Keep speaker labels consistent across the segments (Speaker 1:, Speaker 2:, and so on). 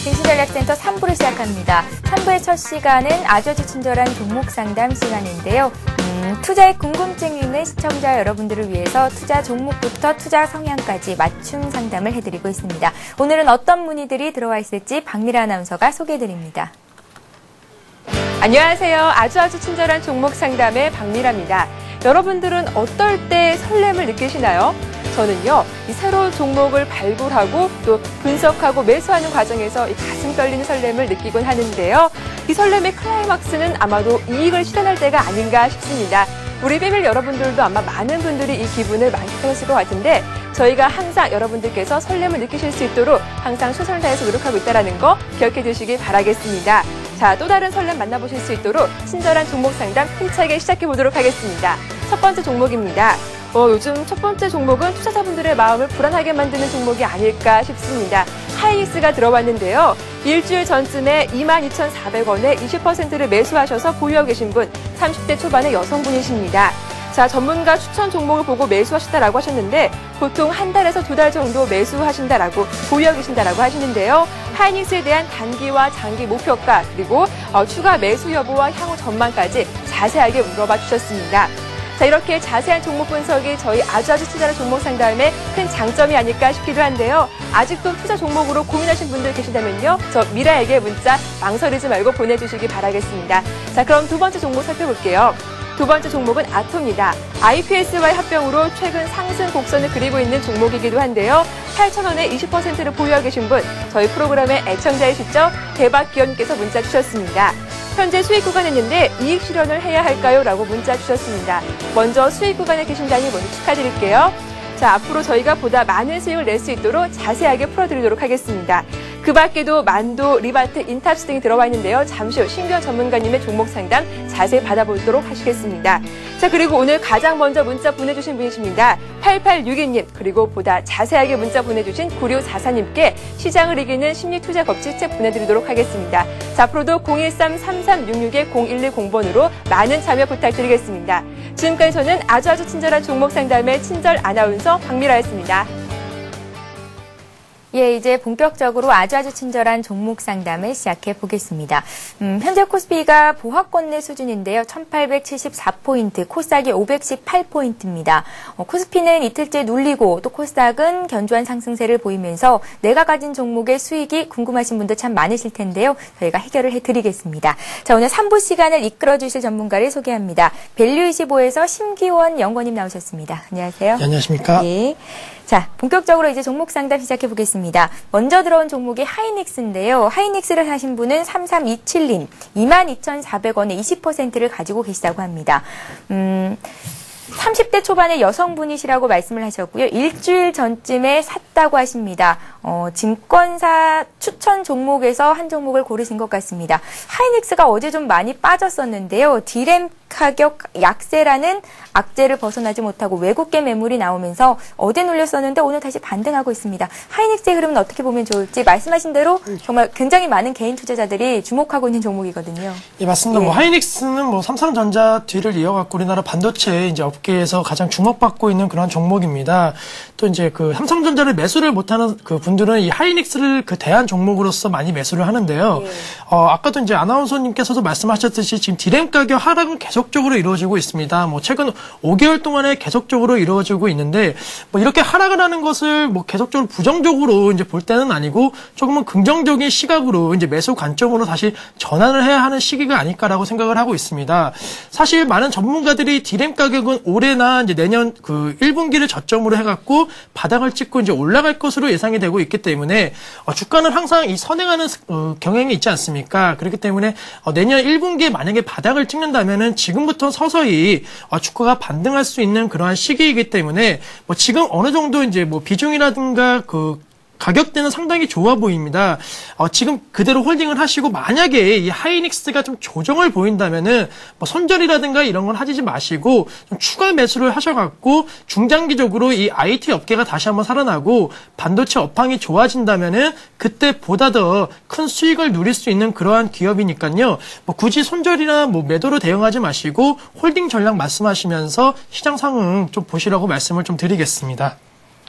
Speaker 1: 증시전략센터 3부를 시작합니다. 3부의 첫 시간은 아주 친절한 종목 상담 시간인데요. 투자에 궁금증이 있는 시청자 여러분들을 위해서 투자 종목부터 투자 성향까지 맞춤 상담을 해드리고 있습니다. 오늘은 어떤 문의들이 들어와 있을지 박미라 아나운서가 소개해드립니다.
Speaker 2: 안녕하세요. 아주 친절한 종목 상담의 박미라입니다. 여러분들은 어떨 때 설렘을 느끼시나요? 저는요, 이 새로운 종목을 발굴하고 또 분석하고 매수하는 과정에서 이 가슴 떨리는 설렘을 느끼곤 하는데요. 이 설렘의 클라이막스는 아마도 이익을 실현할 때가 아닌가 싶습니다. 우리 패밀리 여러분들도 아마 많은 분들이 이 기분을 만끽하셨을 것 같은데 저희가 항상 여러분들께서 설렘을 느끼실 수 있도록 항상 최선을 다해서 노력하고 있다는 거 기억해 두시길 바라겠습니다. 자, 또 다른 설렘 만나보실 수 있도록 친절한 종목 상담 힘차게 시작해 보도록 하겠습니다. 첫 번째 종목입니다. 요즘 첫 번째 종목은 투자자분들의 마음을 불안하게 만드는 종목이 아닐까 싶습니다. 하이닉스가 들어왔는데요. 일주일 전쯤에 22,400원에 20%를 매수하셔서 보유하고 계신 분, 30대 초반의 여성분이십니다. 자, 전문가 추천 종목을 보고 매수하셨다라고 하셨는데 보통 한 달에서 두 달 정도 매수하신다라고 보유하고 계신다라고 하시는데요. 하이닉스에 대한 단기와 장기 목표가 그리고 추가 매수 여부와 향후 전망까지 자세하게 물어봐 주셨습니다. 자, 이렇게 자세한 종목 분석이 저희 아주 친절한 종목 상담의 큰 장점이 아닐까 싶기도 한데요. 아직도 투자 종목으로 고민하신 분들 계신다면요. 저 미라에게 문자 망설이지 말고 보내주시기 바라겠습니다. 자, 그럼 두 번째 종목 살펴볼게요. 두 번째 종목은 아토입니다. IPS와의 합병으로 최근 상승 곡선을 그리고 있는 종목이기도 한데요. 8,000원에 20%를 보유하고 계신 분, 저희 프로그램의 애청자이시죠? 대박기원님께서 문자 주셨습니다. 현재 수익 구간이있는데 이익 실현을 해야 할까요? 라고 문자 주셨습니다. 먼저 수익 구간에 계신다니 먼저 축하드릴게요. 자, 앞으로 저희가 보다 많은 수익을 낼 수 있도록 자세하게 풀어드리도록 하겠습니다. 그 밖에도 만도, 리바트, 인탑스 등이 들어와 있는데요. 잠시 후 신규현 전문가님의 종목 상담 자세히 받아보도록 하시겠습니다. 자, 그리고 오늘 가장 먼저 문자 보내주신 분이십니다. 8862님, 그리고 보다 자세하게 문자 보내주신 9644님께 시장을 이기는 심리투자 법칙책 보내드리도록 하겠습니다. 자, 앞으로도 013-3366-0110번으로 많은 참여 부탁드리겠습니다. 지금까지 저는 아주 친절한 종목 상담의 친절 아나운서 박미라였습니다.
Speaker 1: 예, 이제 본격적으로 아주 친절한 종목 상담을 시작해 보겠습니다. 현재 코스피가 보합권 수준인데요. 1874포인트, 코스닥이 518포인트입니다. 코스피는 이틀째 눌리고 또 코스닥은 견조한 상승세를 보이면서 내가 가진 종목의 수익이 궁금하신 분들 참 많으실 텐데요. 저희가 해결을 해드리겠습니다. 자, 오늘 3부 시간을 이끌어 주실 전문가를 소개합니다. 밸류25에서 심기원 연구원님 나오셨습니다. 안녕하세요.
Speaker 3: 네, 안녕하십니까?
Speaker 1: 예. 자, 본격적으로 이제 종목 상담 시작해 보겠습니다. 먼저 들어온 종목이 하이닉스인데요. 하이닉스를 사신 분은 3327님, 22,400원에 20%를 가지고 계시다고 합니다. 30대 초반의 여성분이시라고 말씀을 하셨고요. 일주일 전쯤에 샀다고 하십니다. 증권사 추천 종목에서 한 종목을 고르신 것 같습니다. 하이닉스가 어제 좀 많이 빠졌었는데요. 디램 가격 약세라는 악재를 벗어나지 못하고 외국계 매물이 나오면서 어제 눌렸었는데 오늘 다시 반등하고 있습니다. 하이닉스의 흐름은 어떻게 보면 좋을지 말씀하신 대로 정말 굉장히 많은 개인 투자자들이 주목하고 있는 종목이거든요.
Speaker 3: 예, 맞습니다.
Speaker 1: 예.
Speaker 3: 하이닉스는 삼성전자 뒤를 이어갖고 우리나라 반도체 이제 업계에서 가장 주목받고 있는 그런 종목입니다. 또 이제 그 삼성전자를 매수를 못하는 그 분들은 이 하이닉스를 그 대안 종목으로서 많이 매수를 하는데요.
Speaker 1: 예.
Speaker 3: 아까도 이제 아나운서님께서도 말씀하셨듯이 지금 디램 가격 하락은 계속적으로 이루어지고 있습니다. 최근 5개월 동안에 계속적으로 이루어지고 있는데 이렇게 하락을 하는 것을 계속적으로 부정적으로 이제 볼 때는 아니고 조금은 긍정적인 시각으로 이제 매수 관점으로 다시 전환을 해야 하는 시기가 아닐까라고 생각을 하고 있습니다. 사실 많은 전문가들이 디램 가격은 올해나 이제 내년 그 1분기를 저점으로 해갖고 바닥을 찍고 이제 올라갈 것으로 예상이 되고 있기 때문에 주가는 항상 이 선행하는 경향이 있지 않습니까? 그렇기 때문에 내년 1분기에 만약에 바닥을 찍는다면은 지금부터 서서히 주가가 반등할 수 있는 그러한 시기이기 때문에 지금 어느 정도 이제 비중이라든가 그 가격대는 상당히 좋아 보입니다. 지금 그대로 홀딩을 하시고 만약에 이 하이닉스가 좀 조정을 보인다면은 손절이라든가 이런 건 하지 마시고 좀 추가 매수를 하셔갖고 중장기적으로 이 IT 업계가 다시 한번 살아나고 반도체 업황이 좋아진다면은 그때 보다 더 큰 수익을 누릴 수 있는 그러한 기업이니까요. 굳이 손절이나 매도로 대응하지 마시고 홀딩 전략 말씀하시면서 시장 상황 좀 보시라고 말씀을 좀 드리겠습니다.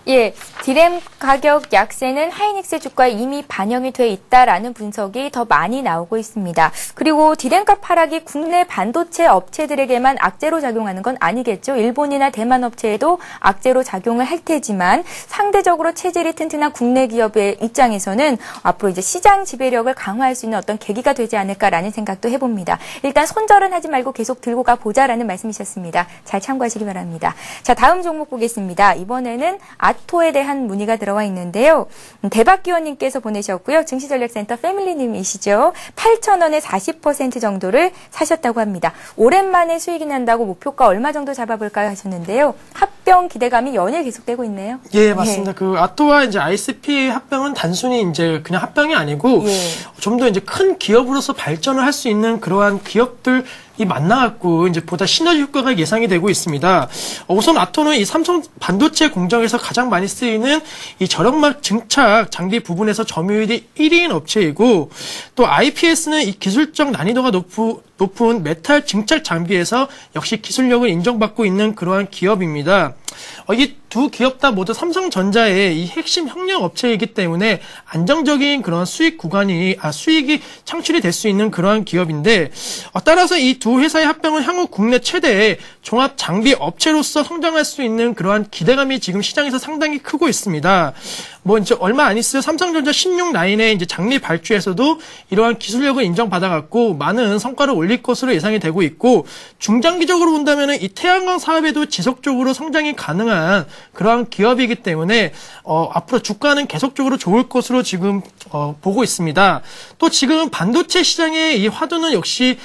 Speaker 1: 예, 디램 가격 약세는 하이닉스 주가에 이미 반영이 돼 있다라는 분석이 더 많이 나오고 있습니다. 그리고 디램값 하락이 국내 반도체 업체들에게만 악재로 작용하는 건 아니겠죠. 일본이나 대만 업체에도 악재로 작용을 할 테지만 상대적으로 체질이 튼튼한 국내 기업의 입장에서는 앞으로 이제 시장 지배력을 강화할 수 있는 어떤 계기가 되지 않을까라는 생각도 해봅니다. 일단 손절은 하지 말고 계속 들고 가보자라는 말씀이셨습니다. 잘 참고하시기 바랍니다. 자, 다음 종목 보겠습니다. 이번에는 아토에 대한 문의가 들어와 있는데요. 대박기원님께서 보내셨고요. 증시전략센터 패밀리님이시죠. 8,000원에 40% 정도를 사셨다고 합니다. 오랜만에 수익이 난다고 목표가 얼마 정도 잡아볼까요 하셨는데요. 합병 기대감이 연일 계속되고 있네요.
Speaker 3: 예, 맞습니다. 그 아토와 이제 ISP 합병은 단순히 이제 그냥 합병이 아니고 좀 더 이제 큰 기업으로서 발전을 할 수 있는 그러한 기업들 이 만나갖고 이제 보다 시너지 효과가 예상이 되고 있습니다. 우선 아토는 이 삼성 반도체 공정에서 가장 많이 쓰이는 이 저력막 증착 장비 부분에서 점유율이 1위인 업체이고, 또 IPS는 이 기술적 난이도가 높은 메탈 증착 장비에서 역시 기술력을 인정받고 있는 그러한 기업입니다. 이 두 기업 다 모두 삼성전자의 이 핵심 협력 업체이기 때문에 안정적인 그런 수익이 창출이 될 수 있는 그러한 기업인데, 따라서 이 두 회사의 합병은 향후 국내 최대의 종합 장비 업체로서 성장할 수 있는 그러한 기대감이 지금 시장에서 상당히 크고 있습니다. 뭐 이제 얼마 안 있어요. 삼성전자 16 라인의 이제 장비 발주에서도 이러한 기술력을 인정받아갖고 많은 성과를 올릴 것으로 예상이 되고 있고, 중장기적으로 본다면은 이 태양광 사업에도 지속적으로 성장이 가능한 그러한 기업이기 때문에 앞으로 주가는 계속적으로 좋을 것으로 지금 보고 있습니다. 또 지금 반도체 시장의 이 화두는 역시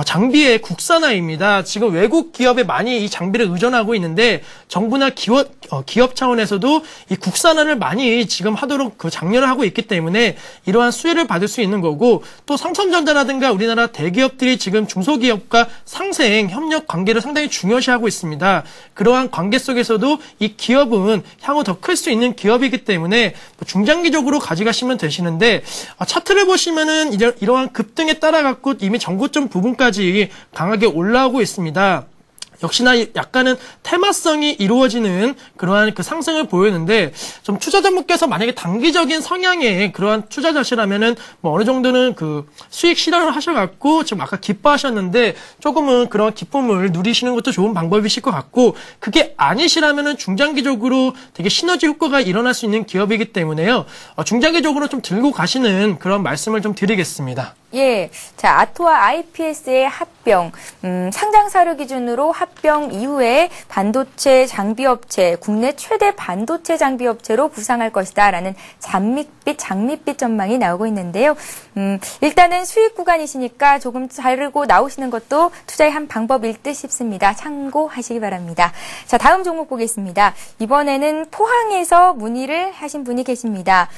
Speaker 3: 장비의 국산화입니다. 지금 외국 기업에 많이 이 장비를 의존하고 있는데, 정부나 기업 차원에서도 이 국산화를 많이 지금 하도록 장려를 하고 있기 때문에 이러한 수혜를 받을 수 있는 거고, 또 삼성전자라든가 우리나라 대기업들이 지금 중소기업과 상생 협력 관계를 상당히 중요시하고 있습니다. 그러한 관계 속에서도 이 기업은 향후 더 클 수 있는 기업이기 때문에 중장기적으로 가져가시면 되시는데, 차트를 보시면은 이러한 급등에 따라 갖고 이미 전고점 부분까지 강하게 올라오고 있습니다. 역시나 약간은 테마성이 이루어지는 그러한 그 상승을 보였는데, 좀 투자자분께서 만약에 단기적인 성향의 그러한 투자자시라면은 뭐 어느 정도는 그 수익 실현을 하셔갖고 지금 아까 기뻐하셨는데 조금은 그런 기쁨을 누리시는 것도 좋은 방법이실 것 같고, 그게 아니시라면은 중장기적으로 되게 시너지 효과가 일어날 수 있는 기업이기 때문에요. 중장기적으로 좀 들고 가시는 그런 말씀을 좀 드리겠습니다.
Speaker 1: 예, 자, 아토와 IPS의 합병, 상장 사료 기준으로 합병 이후에 반도체 장비업체, 국내 최대 반도체 장비업체로 부상할 것이다라는 장밋빛 전망이 나오고 있는데요. 일단은 수익 구간이시니까 조금 자르고 나오시는 것도 투자의 한 방법일 듯 싶습니다. 참고하시기 바랍니다. 자, 다음 종목 보겠습니다. 이번에는 포항에서 문의를 하신 분이 계십니다.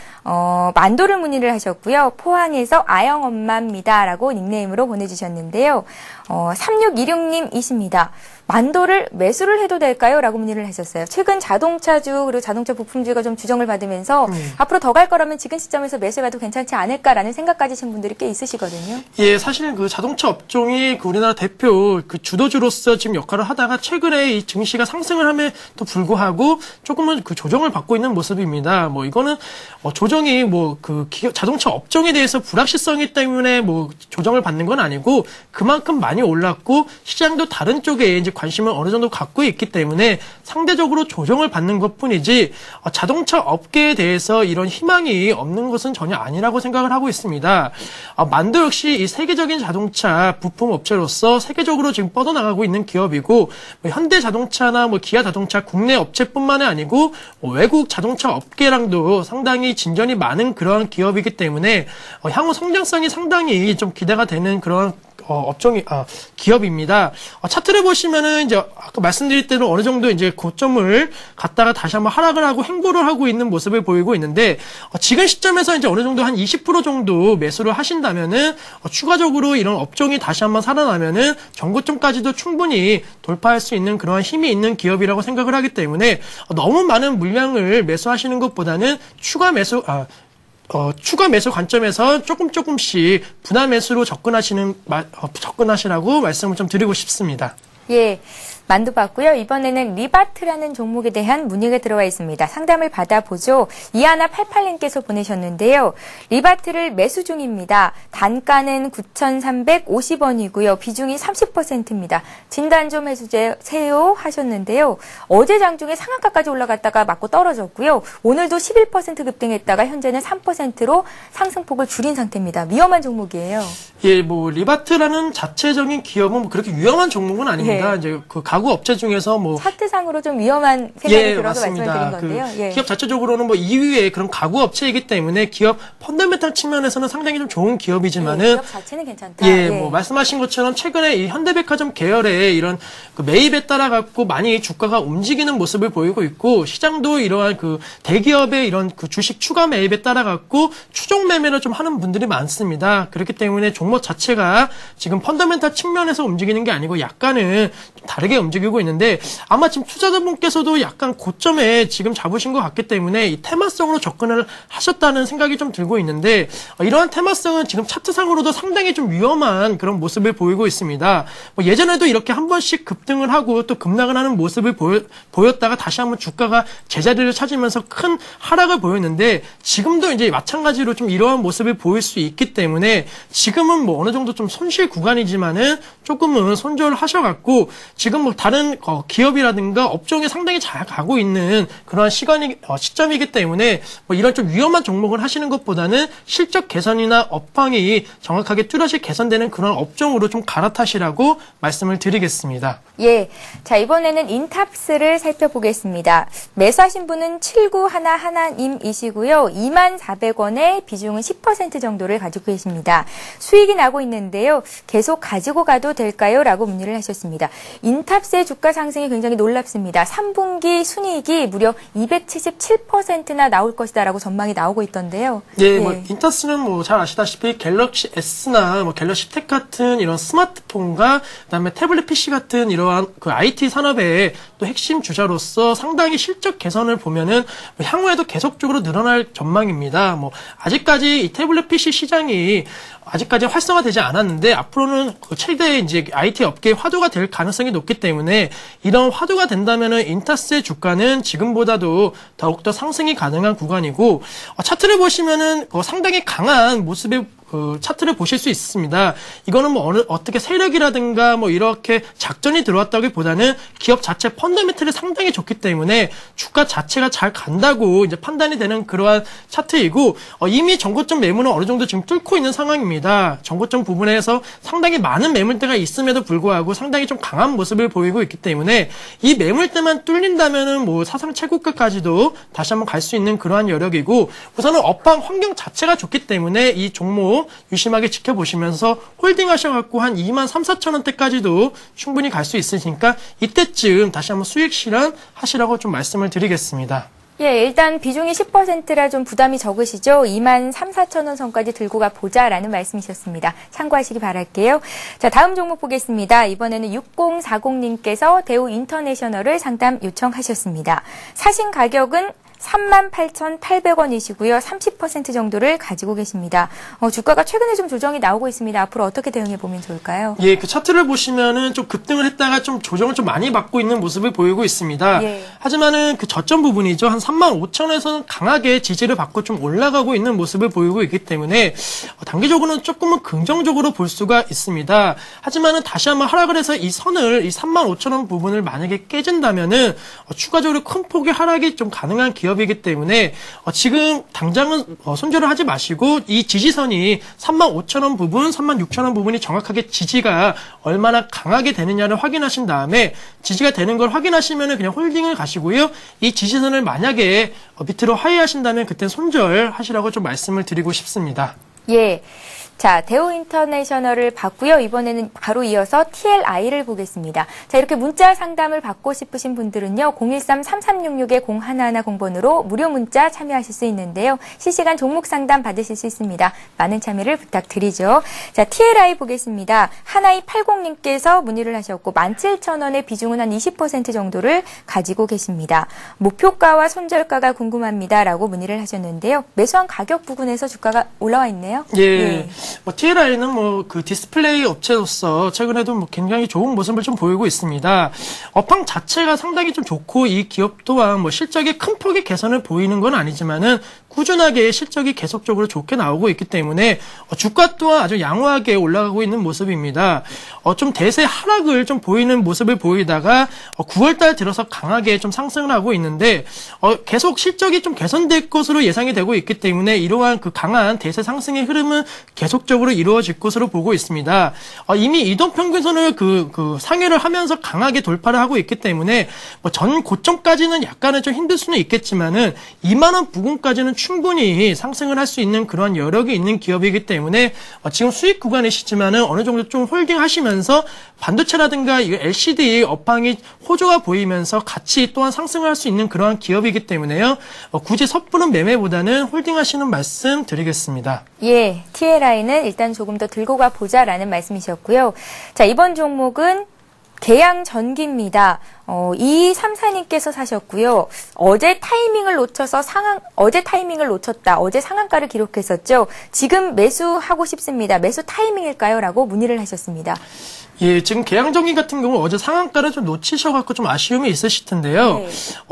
Speaker 1: 만도를 문의를 하셨고요. 포항에서 아영 엄마입니다라고 닉네임으로 보내주셨는데요. 3626님이십니다. 만도를 매수를 해도 될까요? 라고 문의를 하셨어요. 최근 자동차주 그리고 자동차 부품주가 좀 주정을 받으면서 앞으로 더 갈 거라면 지금 시점에서 매수해봐도 괜찮지 않을까라는 생각 가지신 분들이 꽤 있으시거든요.
Speaker 3: 예, 사실은 그 자동차 업종이 그 우리나라 대표 그 주도주로서 지금 역할을 하다가 최근에 이 증시가 상승을 함에도 불구하고 조금은 그 조정을 받고 있는 모습입니다. 뭐 이거는 조정이 뭐 그 자동차 업종에 대해서 불확실성이 때문에 뭐 조정을 받는 건 아니고, 그만큼 많이 올랐고 시장도 다른 쪽에 이제 관심을 어느 정도 갖고 있기 때문에 상대적으로 조정을 받는 것뿐이지, 자동차 업계에 대해서 이런 희망이 없는 것은 전혀 아니라고 생각을 하고 있습니다. 만도 역시 이 세계적인 자동차 부품 업체로서 세계적으로 지금 뻗어나가고 있는 기업이고, 뭐 현대자동차나 뭐 기아자동차 국내 업체뿐만이 아니고 외국 자동차 업계랑도 상당히 진전이 많은 그런 기업이기 때문에 향후 성장성이 상당히 좀 기대가 되는 그런 기업입니다. 차트를 보시면은 이제 아까 말씀드릴 대로 어느 정도 이제 고점을 갔다가 다시 한번 하락을 하고 횡보를 하고 있는 모습을 보이고 있는데, 지금 시점에서 이제 어느 정도 한 20% 정도 매수를 하신다면은 추가적으로 이런 업종이 다시 한번 살아나면은 전고점까지도 충분히 돌파할 수 있는 그런 힘이 있는 기업이라고 생각을 하기 때문에 너무 많은 물량을 매수하시는 것보다는 추가 매수 관점에서 조금씩 분할 매수로 접근하시라고 말씀을 좀 드리고 싶습니다.
Speaker 1: 예. 만두 봤고요. 이번에는 리바트라는 종목에 대한 문의가 들어와 있습니다. 상담을 받아보죠. 이하나 88님께서 보내셨는데요. 리바트를 매수 중입니다. 단가는 9,350원이고요. 비중이 30%입니다. 진단 좀 해주세요 하셨는데요. 어제 장중에 상한가까지 올라갔다가 맞고 떨어졌고요. 오늘도 11% 급등했다가 현재는 3%로 상승폭을 줄인 상태입니다. 위험한 종목이에요.
Speaker 3: 예, 뭐 리바트라는 자체적인 기업은 뭐 그렇게 위험한 종목은 아닙니다.
Speaker 1: 예.
Speaker 3: 이제 그 가구 업체 중에서 뭐
Speaker 1: 차트상으로 좀 위험한 생각이
Speaker 3: 예,
Speaker 1: 들어서
Speaker 3: 맞습니다.
Speaker 1: 말씀을 드린 건데요. 예.
Speaker 3: 기업 자체적으로는 뭐 2위의 그런 가구 업체이기 때문에 기업 펀더멘탈 측면에서는 상당히 좀 좋은 기업이지만은
Speaker 1: 기업 자체는 괜찮다.
Speaker 3: 예, 뭐 말씀하신 것처럼 최근에 이 현대백화점 계열의 이런 그 매입에 따라 갖고 많이 주가가 움직이는 모습을 보이고 있고 시장도 이러한 그 대기업의 이런 그 주식 추가 매입에 따라 갖고 추종 매매를 좀 하는 분들이 많습니다. 그렇기 때문에 종목 자체가 지금 펀더멘탈 측면에서 움직이는 게 아니고 약간은 좀 다르게 움직이고 있는데 아마 지금 투자자분께서도 약간 고점에 지금 잡으신 것 같기 때문에 이 테마성으로 접근을 하셨다는 생각이 좀 들고 있는데 이러한 테마성은 지금 차트상으로도 상당히 좀 위험한 그런 모습을 보이고 있습니다. 뭐 예전에도 이렇게 한 번씩 급등을 하고 또 급락을 하는 모습을 보였다가 다시 한번 주가가 제자리를 찾으면서 큰 하락을 보였는데 지금도 이제 마찬가지로 좀 이러한 모습을 보일 수 있기 때문에 지금은 뭐 어느 정도 좀 손실 구간이지만은 조금은 손절을 하셔갖고 지금 뭐 다른 기업이라든가 업종에 상당히 잘 가고 있는 그러한 시점이기 때문에 뭐 이런 좀 위험한 종목을 하시는 것보다는 실적 개선이나 업황이 정확하게 뚜렷이 개선되는 그런 업종으로 좀 갈아타시라고 말씀을 드리겠습니다.
Speaker 1: 예. 자, 이번에는 인탑스를 살펴보겠습니다. 매수하신 분은 7911님이시고요. 24,400원에 비중은 10% 정도를 가지고 계십니다. 수익이 나고 있는데요. 계속 가지고 가도 될까요? 라고 문의를 하셨습니다. 인탑스의 주가 상승이 굉장히 놀랍습니다. 3분기 순이익이 무려 277%나 나올 것이다 라고 전망이 나오고 있던데요.
Speaker 3: 예, 뭐 인탑스는 뭐 잘 아시다시피 갤럭시 S나 뭐 갤럭시 탭 같은 이런 스마트폰과 그다음에 태블릿 PC 같은 이러한 그 IT 산업의 또 핵심 주자로서 상당히 실적 개선을 보면은 뭐 향후에도 계속적으로 늘어날 전망입니다. 뭐 아직까지 이 태블릿 PC 시장이 아직까지 활성화되지 않았는데 앞으로는 그 최대 이제 IT 업계의 화두가 될 가능성이 높기 때문에 이런 화두가 된다면은 인탑스의 주가는 지금보다도 더욱더 상승이 가능한 구간이고 차트를 보시면은 상당히 강한 모습의 그 차트를 보실 수 있습니다. 이거는 뭐 어떻게 세력이라든가 뭐 이렇게 작전이 들어왔다기보다는 기업 자체 펀더멘털이 상당히 좋기 때문에 주가 자체가 잘 간다고 이제 판단이 되는 그러한 차트이고 이미 전고점 매물은 어느 정도 지금 뚫고 있는 상황입니다. 전고점 부분에서 상당히 많은 매물대가 있음에도 불구하고 상당히 좀 강한 모습을 보이고 있기 때문에 이 매물대만 뚫린다면은 뭐 사상 최고가까지도 다시 한번 갈 수 있는 그러한 여력이고 우선은 업황 환경 자체가 좋기 때문에 이 종목 유심하게 지켜보시면서 홀딩 하셔갖고 한 23,000~24,000원대까지도 충분히 갈 수 있으니까 이때쯤 다시 한번 수익 실현하시라고 좀 말씀을 드리겠습니다.
Speaker 1: 예, 일단 비중이 10%라 좀 부담이 적으시죠? 23,000~24,000원 선까지 들고 가 보자라는 말씀이셨습니다. 참고하시기 바랄게요. 자, 다음 종목 보겠습니다. 이번에는 6040님께서 대우 인터내셔널을 상담 요청하셨습니다. 사신 가격은 38,800원이시고요. 30% 정도를 가지고 계십니다. 주가가 최근에 좀 조정이 나오고 있습니다. 앞으로 어떻게 대응해 보면 좋을까요?
Speaker 3: 예, 그 차트를 보시면은 좀 급등을 했다가 좀 조정을 좀 많이 받고 있는 모습을 보이고 있습니다.
Speaker 1: 예.
Speaker 3: 하지만은 그 저점 부분이죠. 한 35,000원에서는 강하게 지지를 받고 좀 올라가고 있는 모습을 보이고 있기 때문에 단기적으로는 조금은 긍정적으로 볼 수가 있습니다. 하지만은 다시 한번 하락을 해서 이 선을 이 35,000원 부분을 만약에 깨진다면은 추가적으로 큰 폭의 하락이 좀 가능한 기업이기 때문에 지금 당장은 손절을 하지 마시고 이 지지선이 35,000원 부분, 36,000원 부분이 정확하게 지지가 얼마나 강하게 되느냐를 확인하신 다음에 지지가 되는 걸 확인하시면은 그냥 홀딩을 가시고요. 이 지지선을 만약에 밑으로 하회하신다면 그때 손절하시라고 좀 말씀을 드리고 싶습니다.
Speaker 1: 예. 자, 대우 인터내셔널을 봤고요. 이번에는 바로 이어서 TLI를 보겠습니다. 자, 이렇게 문자 상담을 받고 싶으신 분들은요. 013-3366-0110번으로 무료 문자 참여하실 수 있는데요. 실시간 종목 상담 받으실 수 있습니다. 많은 참여를 부탁드리죠. 자, TLI 보겠습니다. 하나이 80님께서 문의를 하셨고 17,000원의 비중은 한 20% 정도를 가지고 계십니다. 목표가와 손절가가 궁금합니다. 라고 문의를 하셨는데요. 매수한 가격 부근에서 주가가 올라와 있네요.
Speaker 3: 예. TLI는 뭐 그 디스플레이 업체로서 최근에도 뭐 굉장히 좋은 모습을 좀 보이고 있습니다. 업황 자체가 상당히 좀 좋고 이 기업 또한 뭐 실적에 큰 폭의 개선을 보이는 건 아니지만은 꾸준하게 실적이 계속적으로 좋게 나오고 있기 때문에 주가 또한 아주 양호하게 올라가고 있는 모습입니다. 좀 대세 하락을 좀 보이는 모습을 보이다가 9월달 들어서 강하게 좀 상승을 하고 있는데 계속 실적이 좀 개선될 것으로 예상이 되고 있기 때문에 이러한 그 강한 대세 상승의 흐름은 계속적으로 이루어질 것으로 보고 있습니다. 이미 이동평균선을 그 상회를 하면서 강하게 돌파를 하고 있기 때문에 뭐 전 고점까지는 약간은 좀 힘들 수는 있겠지만은 2만 원 부근까지는 충분히 상승을 할 수 있는 그런 여력이 있는 기업이기 때문에 지금 수익 구간이시지만은 어느 정도 좀 홀딩하시면서 반도체라든가 이 LCD 업황이 호조가 보이면서 같이 또한 상승을 할 수 있는 그러한 기업이기 때문에요. 굳이 섣부른 매매보다는 홀딩하시는 말씀 드리겠습니다.
Speaker 1: 예, TLI는 일단 조금 더 들고 가 보자라는 말씀이셨고요. 자, 이번 종목은 계양전기입니다. 2234님께서 사셨고요. 어제 타이밍을 놓쳤다. 어제 상한가를 기록했었죠. 지금 매수하고 싶습니다. 매수 타이밍일까요? 라고 문의를 하셨습니다.
Speaker 3: 예, 지금 계양전기 같은 경우 어제 상한가를 좀 놓치셔갖고 좀 아쉬움이 있으실 텐데요.
Speaker 1: 네.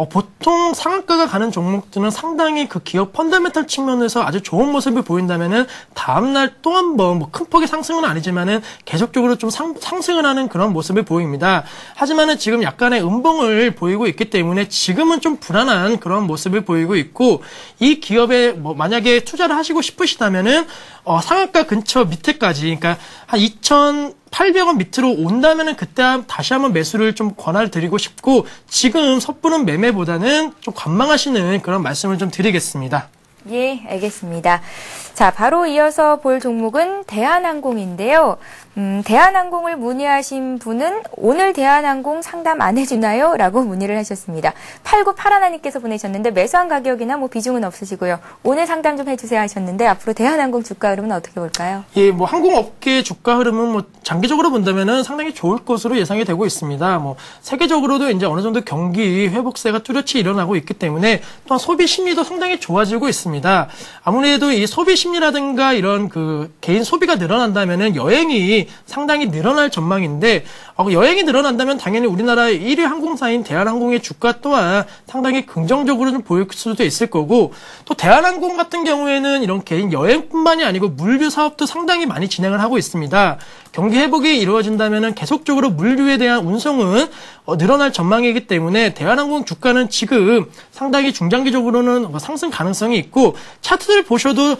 Speaker 3: 보통 상한가가 가는 종목들은 상당히 그 기업 펀더멘털 측면에서 아주 좋은 모습을 보인다면은 다음날 또 한 번 뭐 큰 폭의 상승은 아니지만은 계속적으로 좀 상승을 하는 그런 모습을 보입니다. 하지만은 지금 약간의 음봉을 보이고 있기 때문에 지금은 좀 불안한 그런 모습을 보이고 있고 이 기업에 뭐 만약에 투자를 하시고 싶으시다면은 상한가 근처 밑에까지 그러니까 한 2,800원 밑으로 온다면은 그때 다시 한번 매수를 좀 권할 드리고 싶고 지금 섣부른 매매보다는 좀 관망하시는 그런 말씀을 좀 드리겠습니다.
Speaker 1: 예, 알겠습니다. 자, 바로 이어서 볼 종목은 대한항공인데요. 대한항공을 문의하신 분은 오늘 대한항공 상담 안 해주나요? 라고 문의를 하셨습니다. 8981님께서 보내셨는데 매수한 가격이나 뭐 비중은 없으시고요. 오늘 상담 좀 해주세요 하셨는데 앞으로 대한항공 주가 흐름은 어떻게 볼까요?
Speaker 3: 예, 뭐 항공업계 주가 흐름은 뭐 장기적으로 본다면은 상당히 좋을 것으로 예상이 되고 있습니다. 뭐 세계적으로도 이제 어느 정도 경기 회복세가 뚜렷이 일어나고 있기 때문에 또한 소비 심리도 상당히 좋아지고 있습니다. 아무래도 이 소비 심리라든가 이런 그 개인 소비가 늘어난다면은 여행이 상당히 늘어날 전망인데 여행이 늘어난다면 당연히 우리나라 1위 항공사인 대한항공의 주가 또한 상당히 긍정적으로 좀 보일 수도 있을 거고 또 대한항공 같은 경우에는 이런 개인 여행뿐만이 아니고 물류 사업도 상당히 많이 진행을 하고 있습니다. 경기 회복이 이루어진다면 계속적으로 물류에 대한 운송은 늘어날 전망이기 때문에 대한항공 주가는 지금 상당히 중장기적으로는 상승 가능성이 있고 차트를 보셔도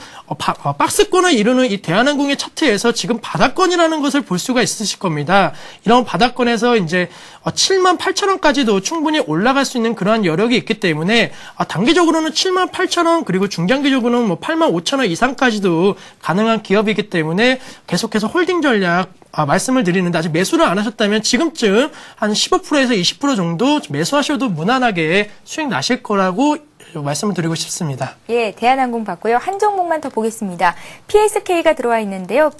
Speaker 3: 박스권을 이루는 이 대한항공의 차트에서 지금 바닥권이라는 것을 볼 수가 있으실 겁니다. 이런 바닥권에서 이제 78,000원까지도 충분히 올라갈 수 있는 그러한 여력이 있기 때문에 단기적으로는 78,000원 그리고 중장기적으로는 뭐 85,000원 이상까지도 가능한 기업이기 때문에 계속해서 홀딩 전략 말씀을 드리는데 아직 매수를 안 하셨다면 지금쯤 한 15%에서 20% 정도 매수하셔도 무난하게 수익 나실 거라고 말씀을 드리고 싶습니다.
Speaker 1: 예, 대한항공 봤고요. 한 종목만 더 보겠습니다. PSK가 들어와 있는데요.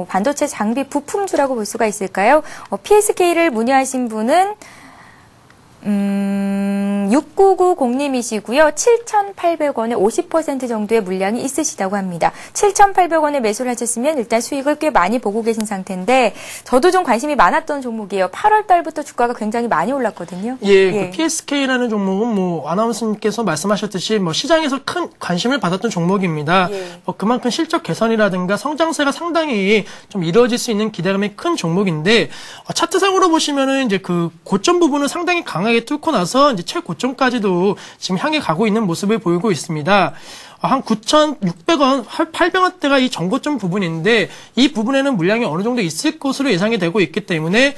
Speaker 1: 반도체 장비 부품주라고 볼 수가 있을까요? PSK를 문의하신 분은 6990님이시고요. 7,800원에 50% 정도의 물량이 있으시다고 합니다. 7,800원에 매수를 하셨으면 일단 수익을 꽤 많이 보고 계신 상태인데 저도 좀 관심이 많았던 종목이에요. 8월 달부터 주가가 굉장히 많이 올랐거든요.
Speaker 3: 예, 그 PSK라는 종목은 뭐 아나운서님께서 말씀하셨듯이 뭐 시장에서 큰 관심을 받았던 종목입니다.
Speaker 1: 예.
Speaker 3: 그만큼 실적 개선이라든가 성장세가 상당히 좀 이루어질 수 있는 기대감이 큰 종목인데 차트상으로 보시면은 이제 그 고점 부분은 상당히 강하게 뚫고 나서 이제 최고점까지도 지금 향해 가고 있는 모습을 보이고 있습니다. 한 9,600원, 800원대가 이 전고점 부분인데 이 부분에는 물량이 어느 정도 있을 것으로 예상이 되고 있기 때문에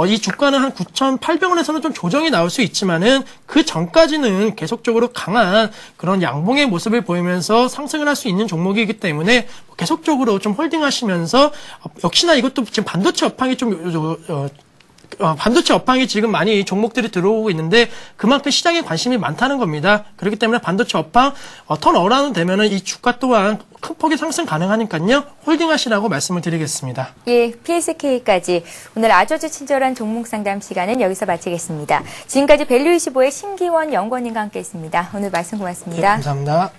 Speaker 3: 이 주가는 한 9,800원에서는 좀 조정이 나올 수 있지만은 그 전까지는 계속적으로 강한 그런 양봉의 모습을 보이면서 상승을 할 수 있는 종목이기 때문에 계속적으로 좀 홀딩하시면서 역시나 이것도 지금 반도체 업황이 반도체 업황이 지금 많이 종목들이 들어오고 있는데 그만큼 시장에 관심이 많다는 겁니다. 그렇기 때문에 반도체 업황 턴어라운드 되면은 이 주가 또한 큰 폭의 상승 가능하니까요. 홀딩하시라고 말씀을 드리겠습니다.
Speaker 1: 예, PSK까지 오늘 아주 친절한 종목 상담 시간은 여기서 마치겠습니다. 지금까지 밸류25의 신기원 연구원님과 함께했습니다. 오늘 말씀 고맙습니다.
Speaker 3: 네, 감사합니다.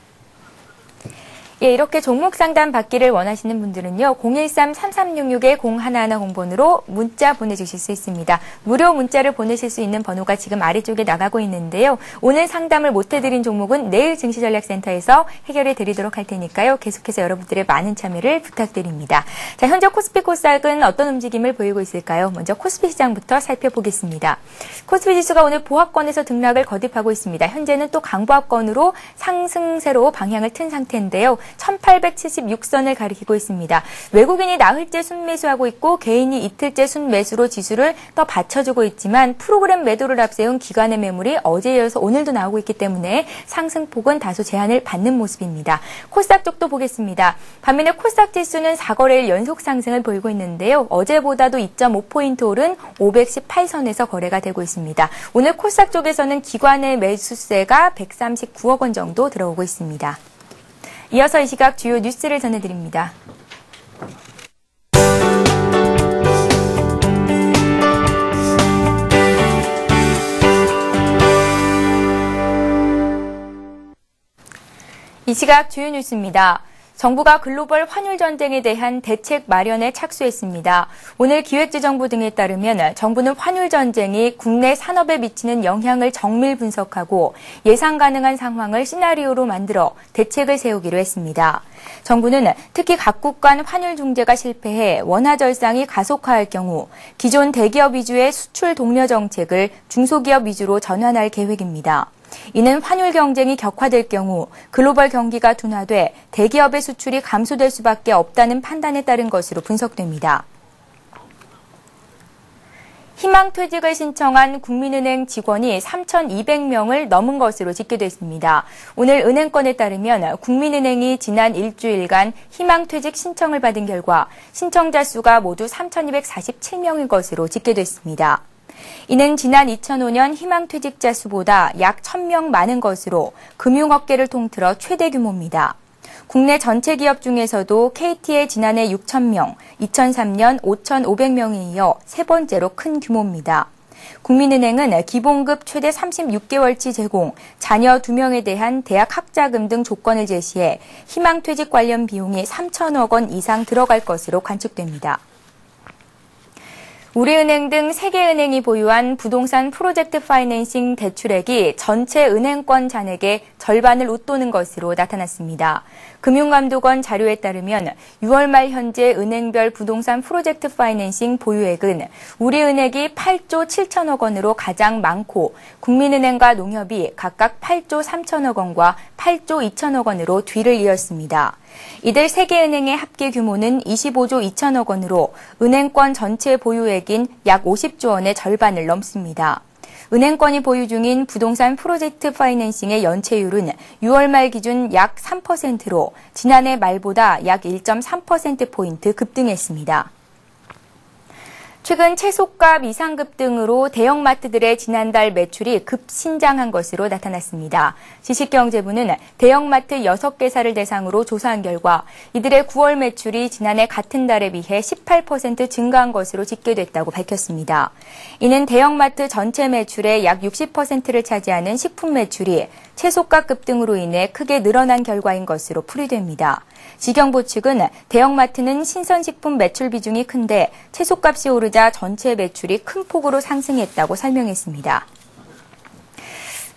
Speaker 1: 예, 이렇게 종목 상담 받기를 원하시는 분들은요. 013-3366-0110번으로 문자 보내주실 수 있습니다. 무료 문자를 보내실 수 있는 번호가 지금 아래쪽에 나가고 있는데요. 오늘 상담을 못해드린 종목은 내일 증시전략센터에서 해결해 드리도록 할 테니까요. 계속해서 여러분들의 많은 참여를 부탁드립니다. 자, 현재 코스피 코스닥은 어떤 움직임을 보이고 있을까요? 먼저 코스피 시장부터 살펴보겠습니다. 코스피 지수가 오늘 보합권에서 등락을 거듭하고 있습니다. 현재는 또 강보합권으로 상승세로 방향을 튼 상태인데요. 1876선을 가리키고 있습니다. 외국인이 나흘째 순매수하고 있고 개인이 이틀째 순매수로 지수를 더 받쳐주고 있지만 프로그램 매도를 앞세운 기관의 매물이 어제에 이어서 오늘도 나오고 있기 때문에 상승폭은 다소 제한을 받는 모습입니다. 코스닥 쪽도 보겠습니다. 반면에 코스닥 지수는 4거래일 연속 상승을 보이고 있는데요. 어제보다도 2.5포인트 오른 518선에서 거래가 되고 있습니다. 오늘 코스닥 쪽에서는 기관의 매수세가 139억 원 정도 들어오고 있습니다. 이어서 이 시각 주요 뉴스를 전해드립니다. 이 시각 주요 뉴스입니다. 정부가 글로벌 환율 전쟁에 대한 대책 마련에 착수했습니다. 오늘 기획재정부 등에 따르면 정부는 환율 전쟁이 국내 산업에 미치는 영향을 정밀 분석하고 예상 가능한 상황을 시나리오로 만들어 대책을 세우기로 했습니다. 정부는 특히 각국 간 환율 중재가 실패해 원화 절상이 가속화할 경우 기존 대기업 위주의 수출 독려 정책을 중소기업 위주로 전환할 계획입니다. 이는 환율 경쟁이 격화될 경우 글로벌 경기가 둔화돼 대기업의 수출이 감소될 수밖에 없다는 판단에 따른 것으로 분석됩니다. 희망퇴직을 신청한 국민은행 직원이 3,200명을 넘은 것으로 집계됐습니다. 오늘 은행권에 따르면 국민은행이 지난 일주일간 희망퇴직 신청을 받은 결과 신청자 수가 모두 3,247명인 것으로 집계됐습니다. 이는 지난 2005년 희망퇴직자 수보다 약 1,000명 많은 것으로 금융업계를 통틀어 최대 규모입니다. 국내 전체 기업 중에서도 KT의 지난해 6,000명, 2003년 5,500명에 이어 세 번째로 큰 규모입니다. 국민은행은 기본급 최대 36개월치 제공, 자녀 2명에 대한 대학 학자금 등 조건을 제시해 희망퇴직 관련 비용이 3천억 원 이상 들어갈 것으로 관측됩니다. 우리은행 등 3개 은행이 보유한 부동산 프로젝트 파이낸싱 대출액이 전체 은행권 잔액의 절반을 웃도는 것으로 나타났습니다. 금융감독원 자료에 따르면 6월 말 현재 은행별 부동산 프로젝트 파이낸싱 보유액은 우리은행이 8조 7천억 원으로 가장 많고 국민은행과 농협이 각각 8조 3천억 원과 8조 2천억 원으로 뒤를 이었습니다. 이들 3개 은행의 합계 규모는 25조 2천억 원으로 은행권 전체 보유액인 약 50조 원의 절반을 넘습니다. 은행권이 보유 중인 부동산 프로젝트 파이낸싱의 연체율은 6월 말 기준 약 3%로 지난해 말보다 약 1.3%포인트 급등했습니다. 최근 채소값 이상급 등으로 대형마트들의 지난달 매출이 급신장한 것으로 나타났습니다. 지식경제부는 대형마트 6개사를 대상으로 조사한 결과 이들의 9월 매출이 지난해 같은 달에 비해 18% 증가한 것으로 집계됐다고 밝혔습니다. 이는 대형마트 전체 매출의 약 60%를 차지하는 식품 매출이 채소값 급등으로 인해 크게 늘어난 결과인 것으로 풀이됩니다. 지경부 측은 대형마트는 신선식품 매출 비중이 큰데 채소값이 오르자 전체 매출이 큰 폭으로 상승했다고 설명했습니다.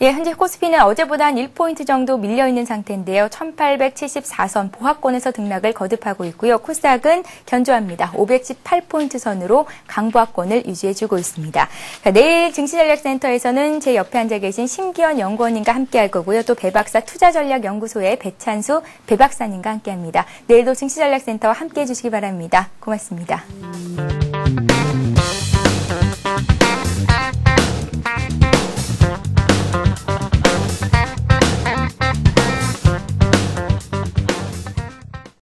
Speaker 1: 예, 현재 코스피는 어제보다 한 1포인트 정도 밀려있는 상태인데요. 1874선 보합권에서 등락을 거듭하고 있고요. 코스닥은 견조합니다. 518포인트 선으로 강보합권을 유지해주고 있습니다. 자, 내일 증시전략센터에서는 제 옆에 앉아 계신 심기현 연구원님과 함께할 거고요. 또 배박사 투자전략연구소의 배찬수 배박사님과 함께합니다. 내일도 증시전략센터와 함께해 주시기 바랍니다. 고맙습니다.